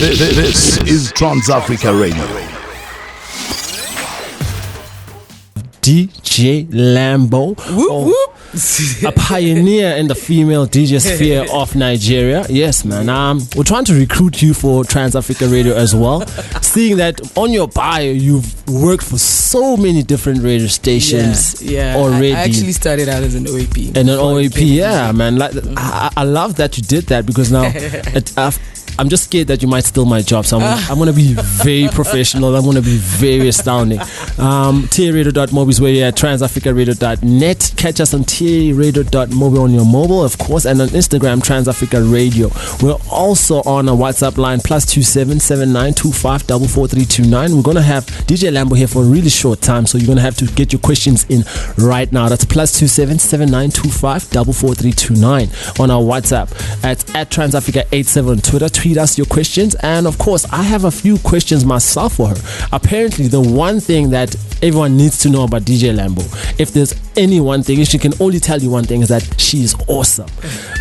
This is Trans Africa Radio. DJ Lambo. Whoop, whoop. A pioneer in the female DJ sphere of Nigeria. Yes, man. We're trying to recruit you for Trans Africa Radio as well. Seeing that on your bio, you've worked for so many different radio stations already. I actually started out as an OAP. And an OAP, yeah, man. Like, I love that you did that, because now I'm just scared that you might steal my job. So I'm going to be very professional. I'm going to be very astounding. TARadio.mobi is where you're at. TransAfricaRadio.net. Catch us on TARadio.mobi on your mobile, of course, and on Instagram, TransAfrica Radio. We're also on a WhatsApp line, +27 7925 44329. We're going to have DJ Lambo here for a really short time, so you're going to have to get your questions in right now. That's +27 7925 44329 on our WhatsApp. At TransAfrica87 on Twitter. Tweet us your questions, and of course I have a few questions myself for her. Apparently the one thing that everyone needs to know about DJ Lambo, if there's any one thing, if she can only tell you one thing, is that she is awesome.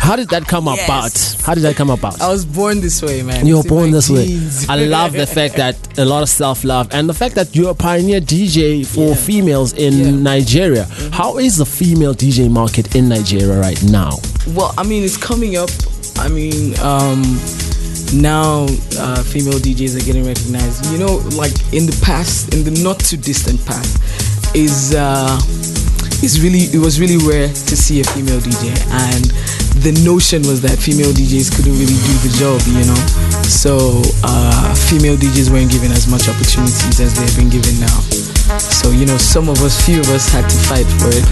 How did that come about? How did that come about? I was born this way, man. You were born this way. I love the fact that a lot of self-love, and the fact that you're a pioneer DJ for females in Nigeria. How is the female DJ market in Nigeria right now? Well, I mean, it's coming up. I mean, now female DJs are getting recognized. You know, like in the past, in the not too distant past, it was really rare to see a female DJ, and the notion was that female DJs couldn't really do the job, you know. So female DJs weren't given as much opportunities as they've been given now. So, you know, few of us had to fight for it.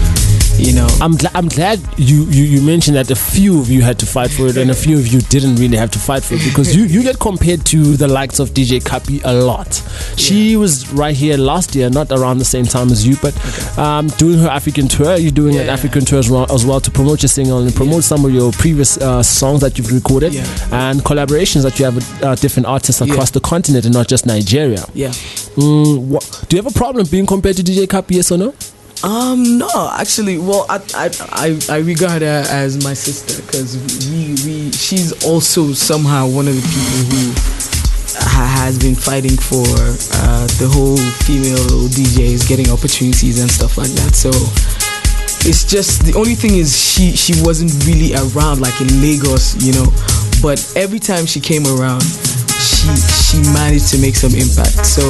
You know, I'm glad you mentioned that a few of you had to fight for it and a few of you didn't really have to fight for it, because you get compared to the likes of DJ Kapi a lot. She was right here last year, not around the same time as you, but doing her African tour. You're doing an African tour as well to promote your single and promote some of your previous songs that you've recorded and collaborations that you have with different artists across the continent and not just Nigeria. Do you have a problem being compared to DJ Kapi, yes or no? No, actually, well, I regard her as my sister, because she's also somehow one of the people who has been fighting for the whole female DJs getting opportunities and stuff like that. So it's just, the only thing is she wasn't really around like in Lagos, you know, but every time she came around, she managed to make some impact. So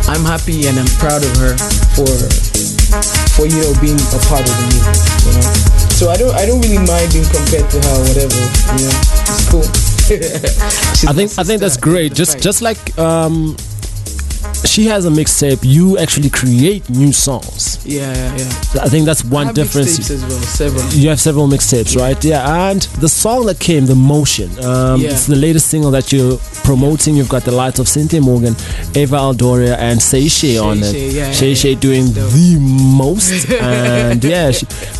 I'm happy and I'm proud of her for you know, being a part of the music, you know. So I don't really mind being compared to her or whatever, you know. It's cool. I think that's great. Just like she has a mixtape, you actually create new songs. I think that's one difference. Mixtapes as well, several. You have several mixtapes, right? Yeah, and the song that came, The Motion, it's the latest single that you're promoting. You've got the likes of Cynthia Morgan, Eva Aldoria, and Shay on it. Shay doing the most, and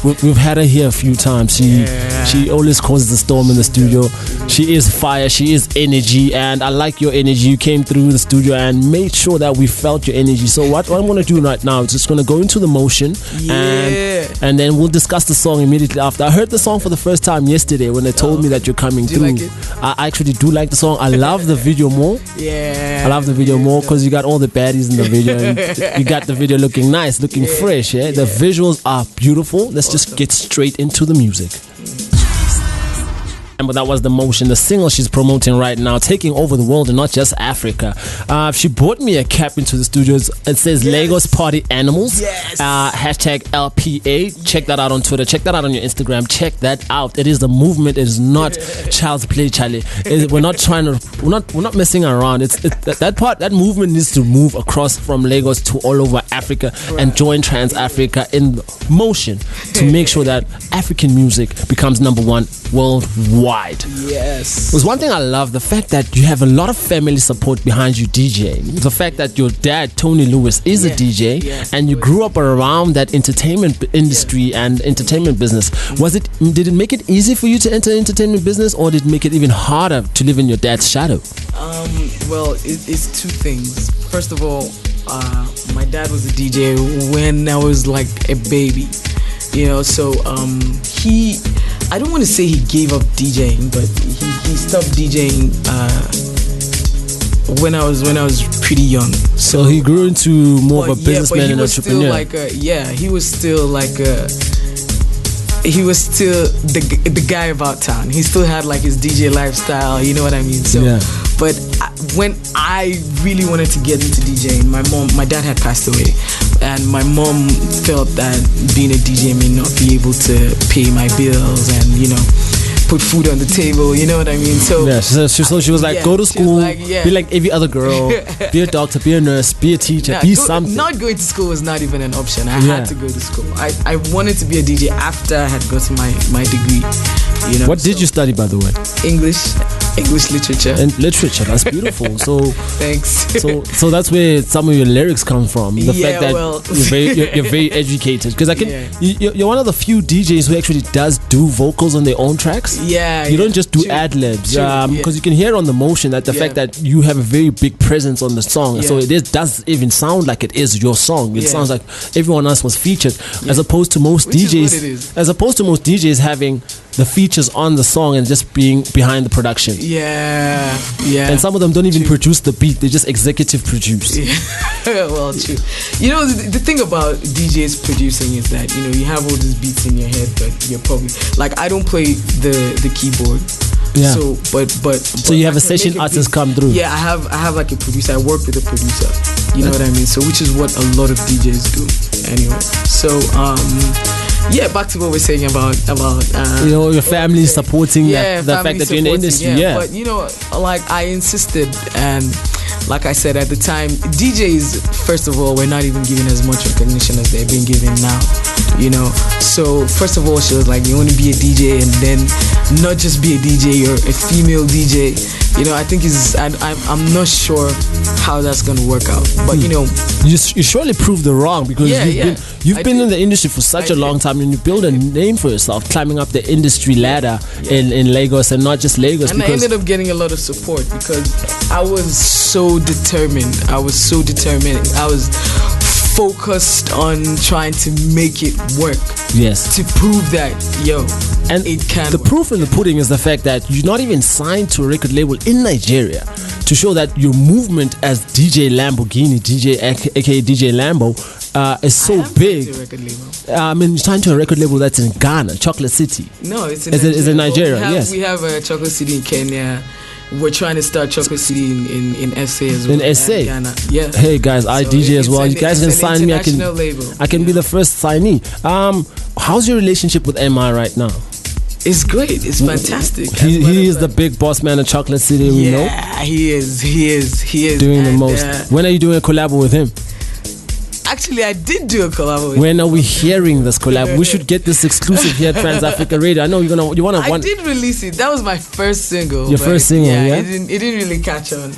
we've had her here a few times. She always causes a storm in the studio. She is fire, she is energy, and I like your energy. You came through the studio and made sure that we felt your energy. So what I'm going to do right now is just going to go into The Motion, and then we'll discuss the song immediately after. I heard the song for the first time yesterday when they told me that you're coming through. Like it? I actually do like the song. I love the video more. I love the video more because you got all the baddies in the video, and you got the video looking nice, looking fresh. The visuals are beautiful. Let's just get straight into the music. But that was The Motion, the single she's promoting right now, taking over the world and not just Africa. She brought me a cap into the studios. It says Lagos Party Animals. Hashtag LPA. Check that out on Twitter. Check that out on your Instagram. Check that out. It is the movement. It is not child's play, Charlie. We're not messing around. That movement needs to move across from Lagos to all over Africa and join Trans Africa in motion to make sure that African music becomes #1 worldwide. There's one thing I love, the fact that you have a lot of family support behind you DJing. The fact that your dad, Tony Lewis, is a DJ, and you grew up around that entertainment industry and entertainment business. Did it make it easy for you to enter entertainment business, or did it make it even harder to live in your dad's shadow? Well, it's two things. First of all, my dad was a DJ when I was like a baby, you know, so I don't want to say he gave up DJing, but he stopped DJing when I was pretty young. So he grew into more of a businessman and entrepreneur. He was still the guy about town. He still had like his DJ lifestyle, you know what I mean? So, but when I really wanted to get into DJing, my dad had passed away, and my mom felt that being a DJ may not be able to pay my bills and, you know, put food on the table, you know what I mean? So she was like, go to school, be like every other girl, be a doctor, be a nurse, be a teacher, be something. Not going to school was not even an option. I had to go to school. I wanted to be a DJ after I had gotten my degree. You know, what did you study, by the way? English literature. And literature, that's beautiful. So thanks. So that's where some of your lyrics come from. The fact that you're very educated. Because you're one of the few DJs who actually does do vocals on their own tracks. You don't just do ad libs. Because you can hear on the motion that the fact that you have a very big presence on the song. So it does even sound like it is your song. It sounds like everyone else was featured, as opposed to most DJs. As opposed to most DJs having the features on the song and just being behind the production. And some of them don't even produce the beat, they just executive produce. Well, true. You know, the thing about DJs producing is that, you know, you have all these beats in your head, but you're probably like, I don't play the keyboard. So you have a session artist come through. I have like a producer. I work with a producer, you know what I mean? So which is what a lot of DJs do anyway. So back to what we're saying about you know, your family supporting the fact that you're in the industry. But you know, like I insisted, and like I said at the time, DJs first of all were not even given as much recognition as they're being given now. You know, so first of all, she was like, you want to be a DJ, and then not just be a DJ, you're a female DJ. You know, I think I'm not sure how that's gonna work out, but you know, you surely proved the wrong, because you've been in the industry for such a long time, and you build a name for yourself, climbing up the industry ladder in Lagos, and not just Lagos. And I ended up getting a lot of support because I was so determined. I was focused on trying to make it work. To prove that, and it can the work. proof in the pudding is the fact that you're not even signed to a record label in Nigeria, to show that your movement as DJ Lamborghini, aka DJ Lambo, is so big. I mean, you're signed to a record label that's in Ghana, Chocolate City. No, it's in Nigeria. We have a Chocolate City in Kenya. We're trying to start Chocolate City in SA as well. In SA? Ghana. Hey guys, I DJ as well. You guys can sign me. I can be the first signee. How's your relationship with MI right now? It's great. It's fantastic. He is the big boss man of Chocolate City. We know. He is doing the most. When are you doing a collab with him? Actually, I did do a collab with him. When are we hearing this collab? We should get this exclusive here at Trans Africa Radio. I know you want to. I did release it. That was my first single. Your first single, yeah? It didn't really catch on.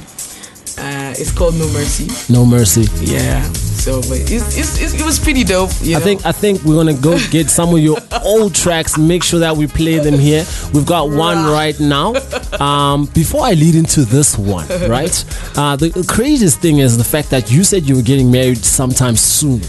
It's called No Mercy. No Mercy. Yeah. So, but it was pretty dope. You know? I think we're gonna go get some of your old tracks. Make sure that we play them here. We've got one right now. Before I lead into this one, right? The craziest thing is the fact that you said you were getting married sometime soon.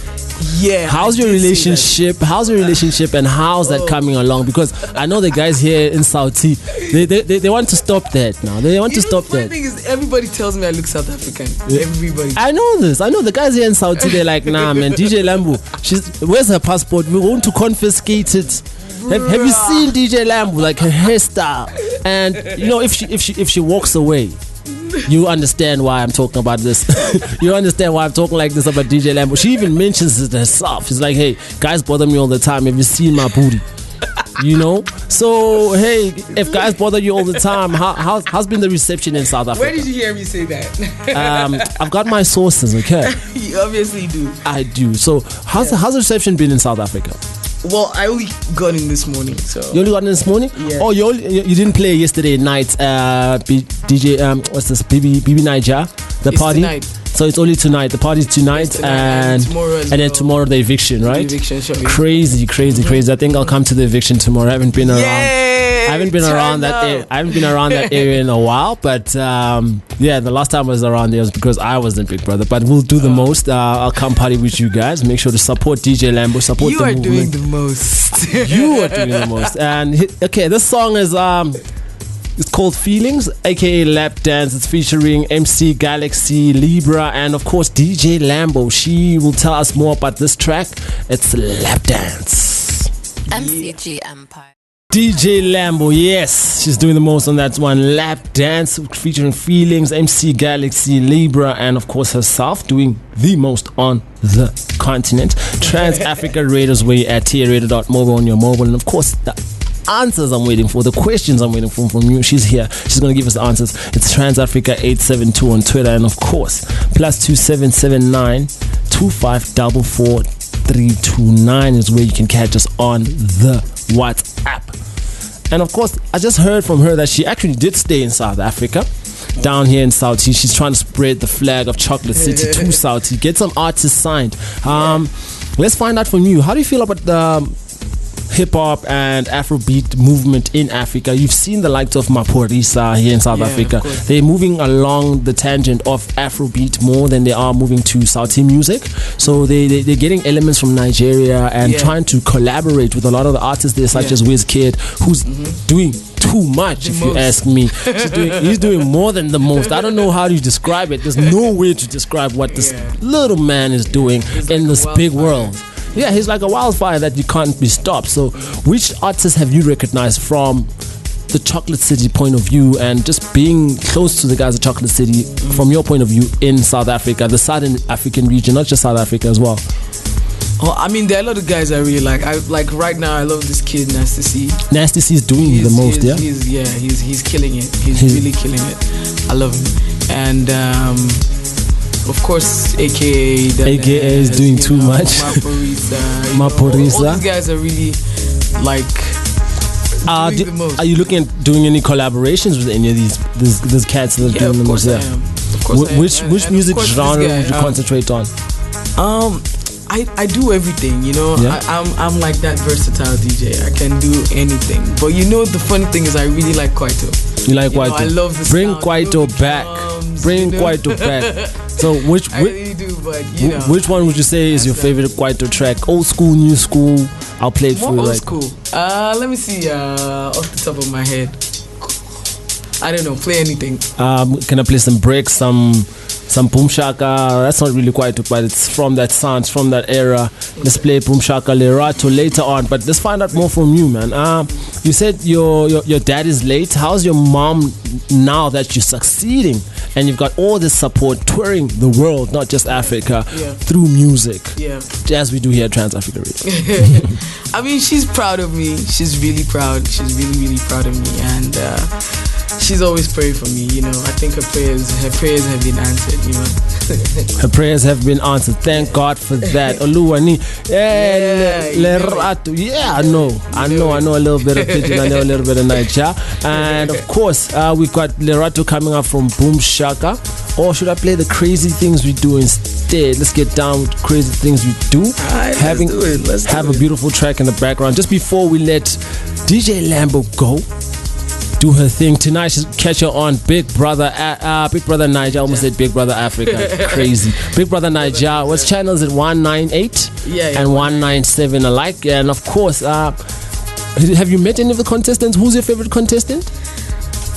How's your relationship? How's your relationship, and how's that coming along? Because I know the guys here in Saudi, they want to stop that now. They want to stop that. The thing is, everybody tells me I look South African. Everybody. I know this. I know the guys here in Saudi. They're like, nah, man. DJ Lambo, where's her passport? We want to confiscate it. Have you seen DJ Lambo, like her hairstyle? And you know, if she walks away, you understand why I'm talking about this. You understand why I'm talking like this about DJ Lambo. She even mentions it herself. She's like, hey, guys bother me all the time. Have you seen my booty? You know? So, hey, if guys bother you all the time, how's been the reception in South Africa? Where did you hear me say that? I've got my sources, okay? You obviously do. I do. So, how's the reception been in South Africa? Well, I only got in this morning. So you only got in this morning? Yeah. Oh, you didn't play yesterday night. DJ what's this? BB Niger, the it's party. Tonight. So it's only tonight. The party's tonight, and then tomorrow the eviction, right? The eviction show. Crazy. I think I'll come to the eviction tomorrow. I haven't been around. I haven't been around that area in a while, but the last time I was around there was because I was in Big Brother. But we'll do the most. I'll come party with you guys. Make sure to support DJ Lambo. Support you the movement. You are doing the most. You are doing the most. And okay, this song is It's called Feelings, aka Lap Dance. It's featuring MC Galaxy, Libra, and of course DJ Lambo. She will tell us more about this track. It's Lap Dance. MCG Empire. DJ Lambo, yes, she's doing the most on that one. Lap Dance featuring Feelings, MC Galaxy, Libra, and of course herself doing the most on the continent. Trans Africa Raiders way at trader.mobile on your mobile, and of course the answers I'm waiting for, the questions I'm waiting for from you. She's here. She's going to give us the answers. It's TransAfrica872 on Twitter, and of course +2779 2544 329 is where you can catch us on the WhatsApp. And of course, I just heard from her that she actually did stay in South Africa, down here in Southie. She's trying to spread the flag of Chocolate City to Southie, get some artists signed. Let's find out from you. How do you feel about the hip-hop and Afrobeat movement in Africa? You've seen the likes of Maphorisa here in South Africa. They're moving along the tangent of Afrobeat more than they are moving to Southie music. So they're getting elements from Nigeria and trying to collaborate with a lot of the artists there, such as Wizkid, who's doing too much, if you ask me. He's doing more than the most. I don't know how to describe it. There's no way to describe what this little man is doing in this big world. Yeah, he's like a wildfire that you can't be stopped. So which artists have you recognized from the Chocolate City point of view, and just being close to the guys at Chocolate City from your point of view in South Africa, the Southern African region, not just South Africa as well? Oh, I mean, there are a lot of guys I really like. Right now, I love this kid, Nasty C. Nasty C is doing the most, He's killing it. He's really killing it. I love him. And of course, AKA is doing too much. Maphorisa. All these guys are really like doing the most. Are you looking at doing any collaborations with any of these cats that are doing the most? Of course, which music genre would you concentrate on? I do everything, you know. I'm like that versatile DJ. I can do anything. But you know, the funny thing is, I really like Kwaito. You like Kwaito? I love the Bring sound. Kwaito back. Bring Kwaito back. So I really do, but you know. Which one would you say is your favorite Kwaito track? Old school, new school? I'll play it for you. More old school. Let me see. Off the top of my head, I don't know. Play anything. Can I play some breaks, some Boom Shaka? That's not really Kwaito, but it's from that sound, from that era. Let's play Boom Shaka Lerato later on. But let's find out more from you, man. You said your dad is late. How's your mom now that you're succeeding and you've got all this support, touring the world, not just Africa, through music? As we do here at Trans Africa Radio. I mean, she's proud of me. She's really proud. She's really, really proud of me, and she's always praying for me. You know, I think her prayers have been answered. You know, her prayers have been answered. Thank God for that. Oluwani, Lerato. I know a little bit of Pidgin, I know a little bit of Niger, and of course we've got Lerato coming up from Boom Shaka. Or should I play the crazy things we do instead? Let's get down with crazy things we do. Let's do it. Have a beautiful track in the background. Just before we let DJ Lambo go, do her thing tonight. She's catch her on Big Brother Niger. I almost said Big Brother Africa. Crazy. Big Brother Niger. What's channels at 198 and 197 alike? And of course, have you met any of the contestants? Who's your favorite contestant?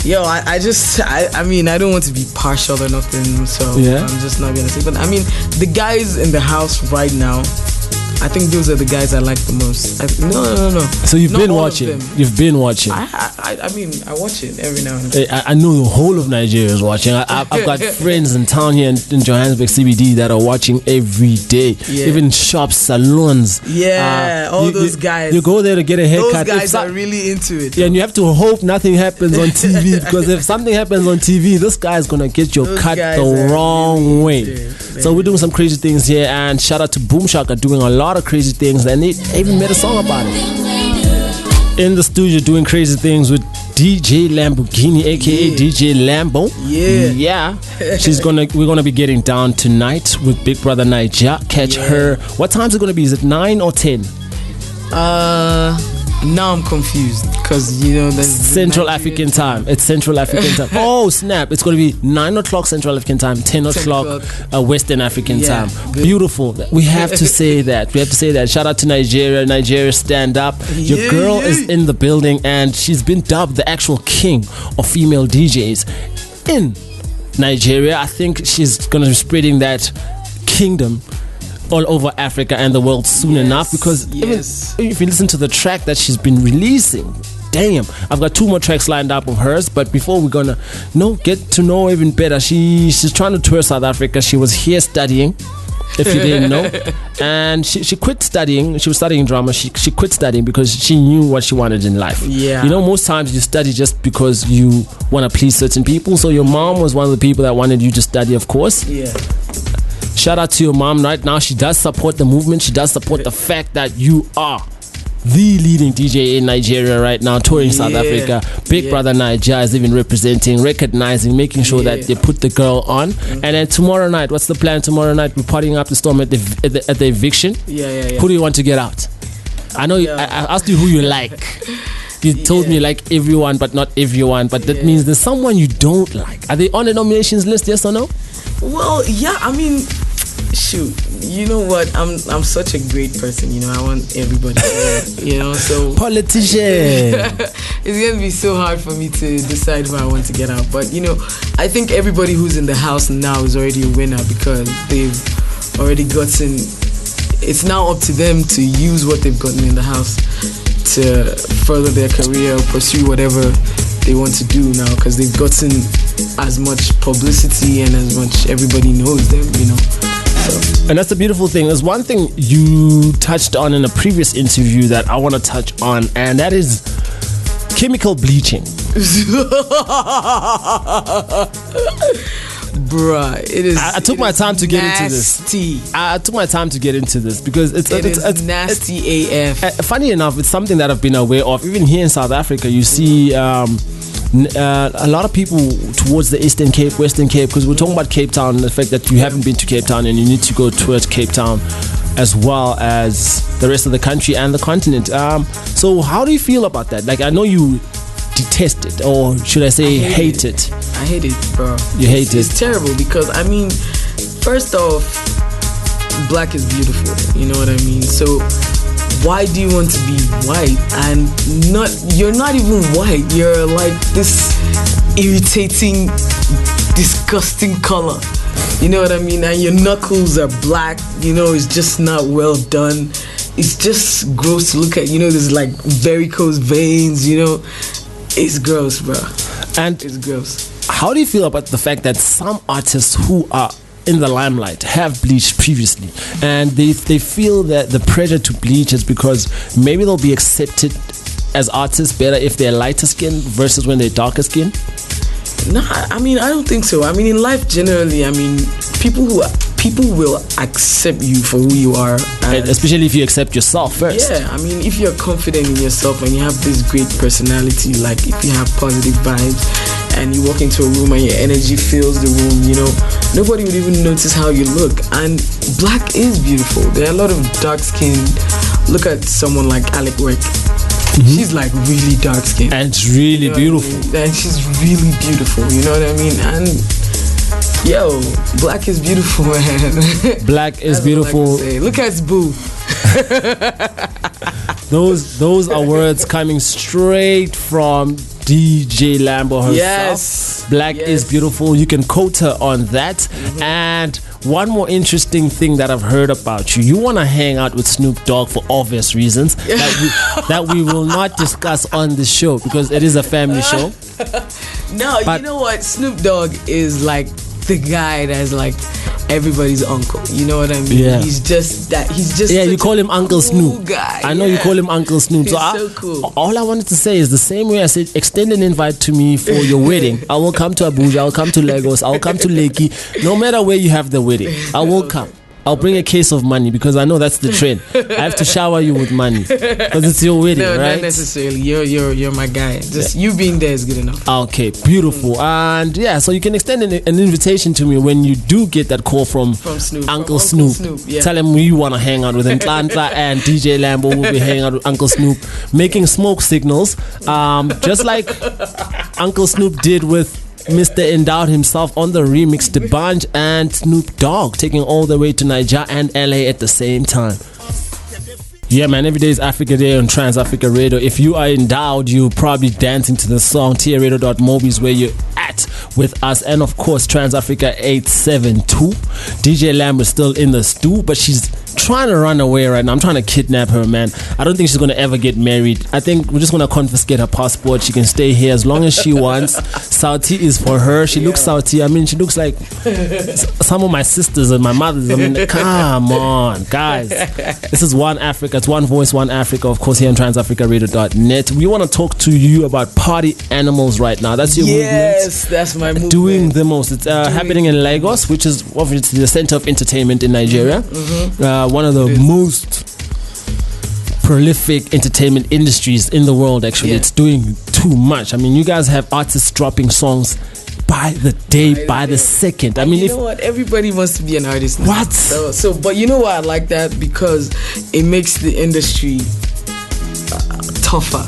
Yo, I mean, I don't want to be partial or nothing, so I'm just not gonna say. But I mean, the guys in the house right now, I think those are the guys I like the most. No. So you've been watching. You've been watching. I mean, I watch it every now and then. I know the whole of Nigeria is watching. I've got friends in town here in Johannesburg CBD that are watching every day. Even shops, salons. All those guys. You go there to get a haircut. Those guys are really into it. And you have to hope nothing happens on TV, because if something happens on TV, this guy is gonna get your cut the wrong way. So we're doing some crazy things here, and shout out to Boom Shaka doing a lot of crazy things, and they even made a song about it. In the studio doing crazy things with DJ Lamborghini, aka DJ Lambo. We're gonna be getting down tonight with Big Brother Niger. Catch her. What time is it gonna be? Is it 9 or 10? Now I'm confused because there's Central African time. It's Central African time. Oh snap! It's going to be 9 o'clock Central African time, 10 o'clock Western African time. Good. Beautiful. We have to say that. We have to say that. Shout out to Nigeria. Nigeria, stand up. Your girl is in the building, and she's been dubbed the actual king of female DJs in Nigeria. I think she's going to be spreading that kingdom all over Africa and the world soon enough, because even if you listen to the track that she's been releasing, damn, I've got 2 more tracks lined up of hers. But before we're gonna get to know even better, she's trying to tour South Africa. She was here studying, if you didn't know, and she quit studying. She was studying drama. She quit studying because she knew what she wanted in life. Most times you study just because you want to please certain people. So your mom was one of the people that wanted you to study, of course. Shout out to your mom. Right now, she does support the movement. She does support the fact that you are the leading DJ in Nigeria right now, touring South Africa. Big Brother Niger is even representing, recognizing, making sure that they put the girl on. And then tomorrow night, what's the plan tomorrow night? We're partying up the storm at the eviction. Who do you want to get out? I know I asked you who you like. You told me you like everyone, but not everyone. But that means there's someone you don't like. Are they on the nominations list, yes or no? Well, yeah, I mean, shoot, you know what? I'm such a great person. I want everybody there, so politician. It's gonna be so hard for me to decide who I want to get out. But I think everybody who's in the house now is already a winner because they've already gotten. It's now up to them to use what they've gotten in the house to further their career, pursue whatever they want to do now, because they've gotten as much publicity and as much everybody knows them, So. And that's the beautiful thing. There's one thing you touched on in a previous interview that I want to touch on, and that is chemical bleaching. Bruh, it is. I took my time to get into this. I took my time to get into this because it's nasty AF. Funny enough, it's something that I've been aware of. Even here in South Africa, you see a lot of people towards the Eastern Cape, Western Cape, because we're talking about Cape Town, the fact that you haven't been to Cape Town and you need to go towards Cape Town as well as the rest of the country and the continent. So how do you feel about that? Like, I know you detest it, or should I say hate it? I hate it, bro. You hate it? It's terrible because, I mean, first off, black is beautiful, you know what I mean? So why do you want to be white and you're not even white, you're like this irritating, disgusting color, you know what I mean? And your knuckles are black, it's just not well done. It's just gross to look at, there's like varicose veins, it's gross, bro. And it's gross. How do you feel about the fact that some artists who are in the limelight have bleached previously, and they feel that the pressure to bleach is because maybe they'll be accepted as artists better if they're lighter skin versus when they're darker skin? No, I mean, I don't think so. I mean, in life generally, I mean, people will accept you for who you are, especially if you accept yourself first. Yeah, I mean, if you're confident in yourself and you have this great personality, like if you have positive vibes and you walk into a room and your energy fills the room, nobody would even notice how you look. And black is beautiful. There are a lot of dark skinned. Look at someone like Alec Wick. She's like really dark skinned and it's really beautiful. I mean? And she's really beautiful, you know what I mean? And yo, black is beautiful, man. Black is beautiful. Look at Boo. Those are words coming straight from DJ Lambo herself. Yes. Black is beautiful. You can quote her on that. And one more interesting thing that I've heard about you want to hang out with Snoop Dogg for obvious reasons that we will not discuss on the show because it is a family show. No, but you know what? Snoop Dogg is like the guy that's like everybody's uncle. You know what I mean? Yeah. He's just that. He's just you call him Uncle Snoop. Guy. I know you call him Uncle Snoop. He's so cool. All I wanted to say is the same way I said, extend an invite to me for your wedding. I will come to Abuja. I'll come to Lagos. I'll come to Lekki. No matter where you have the wedding, I will come. I'll bring a case of money because I know that's the trend. I have to shower you with money because it's your wedding, No, right? not necessarily. You're my guy. Just you being there is good enough. Okay, beautiful. And yeah, so you can extend an invitation to me when you do get that call from Snoop. Uncle Snoop. Yeah. Tell him you want to hang out with Nhlanhla and DJ Lambo will be hanging out with Uncle Snoop, making smoke signals, just like Uncle Snoop did with Mr. Endowed himself on the remix to Bunch and Snoop Dogg, taking all the way to Nigeria and LA at the same time. Yeah, man, every day is Africa Day on Trans Africa Radio. If you are endowed, you're probably dancing to the song. TRadio.mobi is where you're at with us. And of course, Trans Africa 872. DJ Lamb is still in the stew, but she's trying to run away right now. I'm trying to kidnap her, man. I don't think she's going to ever get married. I think we're just going to confiscate her passport. She can stay here as long as she wants. Sauti is for her. She looks Sauti. I mean, she looks like some of my sisters and my mothers. I mean, come on, guys. This is One Africa. It's One Voice, One Africa, of course, here on transafricaradio.net. We want to talk to you about party animals right now. That's your movement. Yes, that's my movement. Doing the most. It's happening in Lagos, which is obviously the center of entertainment in Nigeria. One of the most prolific entertainment industries in the world, actually. It's doing too much. I mean, you guys have artists dropping songs by the day, by the second. I mean, you know what? Everybody wants to be an artist now. What? So, but you know why I like that? Because it makes the industry tougher.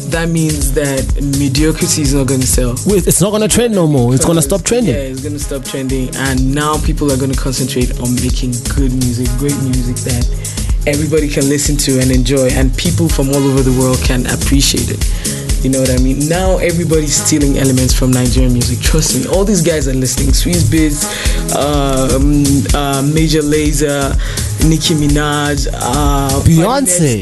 That means that mediocrity is not going to sell. It's not going to trend no more. It's going to stop trending. Yeah, it's going to stop trending. And now people are going to concentrate on making good music, great music that everybody can listen to and enjoy. And people from all over the world can appreciate it. You know what I mean? Now everybody's stealing elements from Nigerian music. Trust me, all these guys are listening. Swiss Biz, Major Lazer, Nicki Minaj, Beyonce.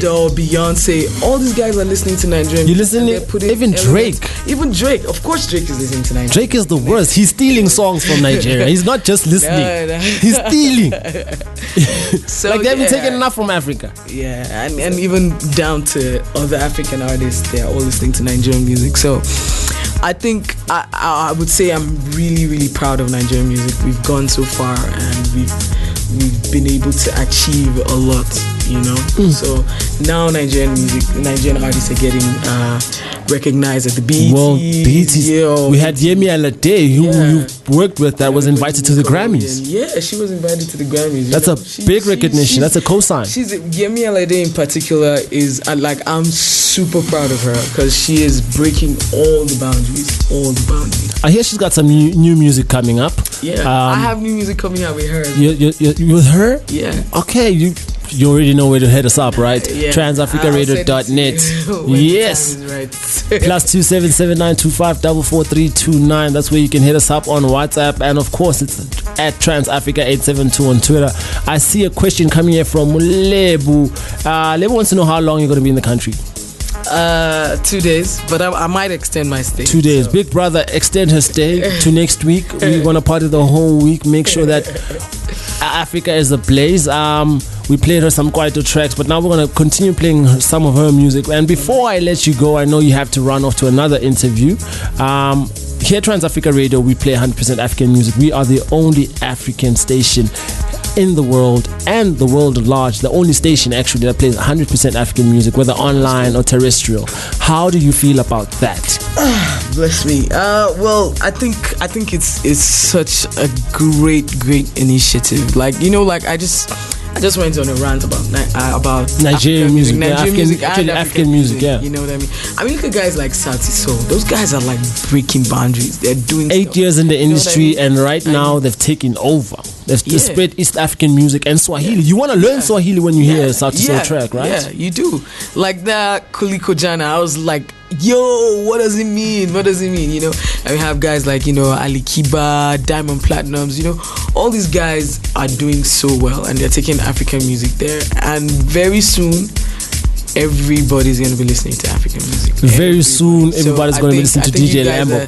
All these guys are listening to Nigerian music. You listening? Even Drake. Even Drake. Of course, Drake is listening to Nigerian. Drake is the worst. He's stealing songs from Nigeria. He's not just listening. No. He's stealing. So, like they've been taking enough from Africa. Yeah, and even down to other African artists, they're all listening to Nigerian music. So I think I would say I'm really, really proud of Nigerian music. We've gone so far and we've been able to achieve a lot, you know. So now Nigerian artists are getting recognized at the BET. Well, BET. We had Yemi Alade, who you worked with, that was invited to the Grammys. Yeah, she was invited to the Grammys. That's a big recognition. That's a cosign. Yemi Alade in particular is I'm super proud of her because she is breaking all the boundaries. I hear she's got some new music coming up. Yeah, I have new music coming out with her. You with her? Yeah. Okay, you already know where to hit us up, right? Yeah. transafricaradio.net. Yes. Right. +27792544329. That's where you can hit us up on WhatsApp, and of course it's at transafrica872 on Twitter. I see a question coming here from Lebu. Lebu wants to know how long you're going to be in the country. 2 days, but I might extend my stay. 2 days. So. Big brother, extend her stay to next week. We're going to party the whole week. Make sure that Africa is ablaze. We played her some quieter tracks, but now we're going to continue playing some of her music. And before I let you go, I know you have to run off to another interview. Here at Trans Africa Radio, we play 100% African music. We are the only African station in the world and the world at large, the only station actually that plays 100% African music, whether online or terrestrial. How do you feel about that? Bless me. Well, I think it's such a great initiative. Like, you know, like I just went on a rant about Nigerian music, African music, yeah. You know what I mean? I mean, look at guys like Sauti Soul. Those guys are like breaking boundaries. They're doing 8 years in the industry, and right now they've taken over. They've spread East African music and Swahili. You want to learn Swahili when you hear a Sauti Soul track, right? Yeah, you do. Like that Kuliko Jana, I was like, yo, what does it mean? You know, and we have guys like, you know, Ali Kiba, Diamond Platinums, you know, all these guys are doing so well and they're taking African music there, and very soon everybody's going to be listening to African music. Very soon everybody's going to be listening to DJ Lambo.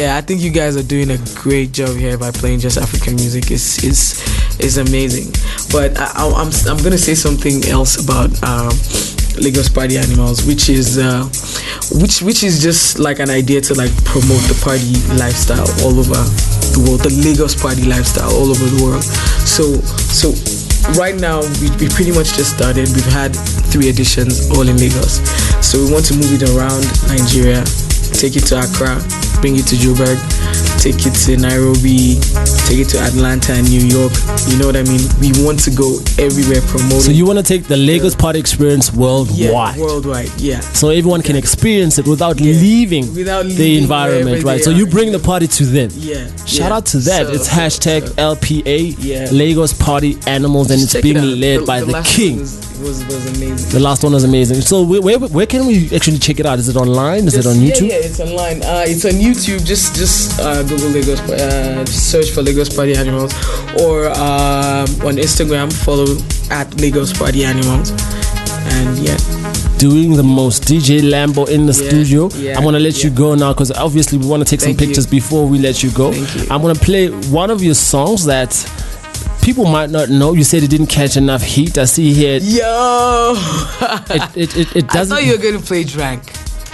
I think you guys are doing a great job here by playing just African music. It's amazing. But I'm going to say something else about Lagos Party Animals, which is just like an idea to like promote the party lifestyle all over the world, the Lagos party lifestyle all over the world. So right now we pretty much just started. We've had 3 editions all in Lagos, so we want to move it around Nigeria, take it to Accra, bring it to Joburg, take it to Nairobi, take it to Atlanta and New York. You know what I mean? We want to go everywhere promoting. So you want to take the Lagos party experience worldwide? Yeah, worldwide, yeah. So everyone can experience it without leaving the environment, right? So you bring the party to them. Yeah. Shout out to that. It's hashtag LPA, Yeah. Lagos Party Animals, and it's Check being it out. led by the last king. one was amazing. The last one was amazing. So where can we actually check it out? Is it online? Is it on YouTube? Yeah, it's online. It's on YouTube. Just Google Lagos. Search for Lagos Party Animals, or on Instagram follow at Lagos Party Animals. And yeah, doing the most. DJ Lambo in the studio. Yeah, I'm gonna let you go now because obviously we want to take some pictures before we let you go. Thank you. I'm gonna play one of your songs that people might not know. You said it didn't catch enough heat. I see here. Yo, it doesn't. I thought you were going to play Drank.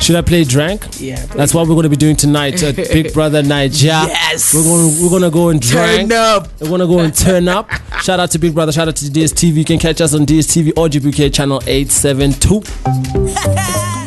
Should I play Drank? Yeah. That's what we're going to be doing tonight at Big Brother Nigeria. Yes. We're gonna go and Drank. Turn up. We're gonna go and turn up. Shout out to Big Brother. Shout out to DSTV. You can catch us on DSTV or GBK channel 872.